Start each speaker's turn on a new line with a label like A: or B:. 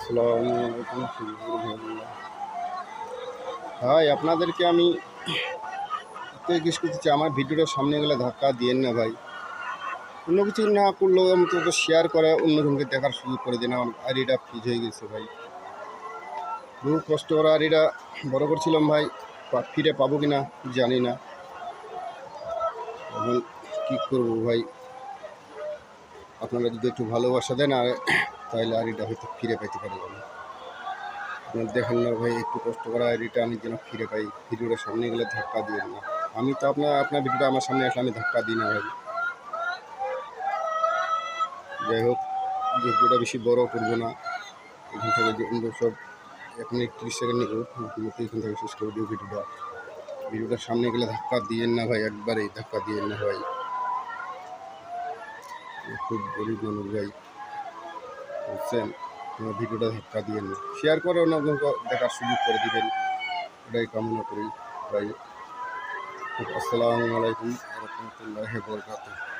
A: আসসালামু আলাইকুম সুবহানাল্লাহ। ভাই আপনাদেরকে আমি জিজ্ঞেস করতে চাই, আমার ভিডিওটার সামনে গেলে ধাক্কা দিয়েন না ভাই। অন্য কিছু না করলেও অন্তত শেয়ার করে অন্যজনকে দেখার সুযোগ করে দিন। আমার আইডিটা ফ্রিজ হয়ে গেছে ভাই, বহু কষ্ট করে আইডিটা বড় করছিলাম ভাই, ফিরে পাবো কিনা জানি না। এখন কী করবো ভাই, আপনারা যদি একটু ভালোবাসা দেন আর তাহলে আইডিটা হয়তো ফিরে পেতে পারি আমি। আপনার দেখেন না ভাই, একটু কষ্ট করা আইডিটা আমি যেন ফিরে পাই। ভিডিওটার সামনে গেলে ধাক্কা দিয়েন না। আমি তো আপনার ভিডিওটা আমার সামনে আসলে আমি ধাক্কা দিই না ভাই। যাই হোক, ভিডিওটা বেশি বড় করবো না, এখান থেকে যে সব 1 মিনিট 30 সেকেন্ড নিব, এখান থেকে শেষ করে দিও ভিডিওটার সামনে গেলে ধাক্কা দিয়েন না ভাই, একবারেই ধাক্কা দিয়েন না ভাই। খুব গরিব মানুষ ভাই, বুঝছেন? আমার ভিডিওটা ধাক্কা দিয়েন না, শেয়ার করে অন্যজনকে দেখার সুযোগ করে দিবেন, এটাই কামনা করি ভাই। আসসালামু আলাইকুম ওয়া রাহমাতুল্লাহি ওয়া বারাকাতুহু।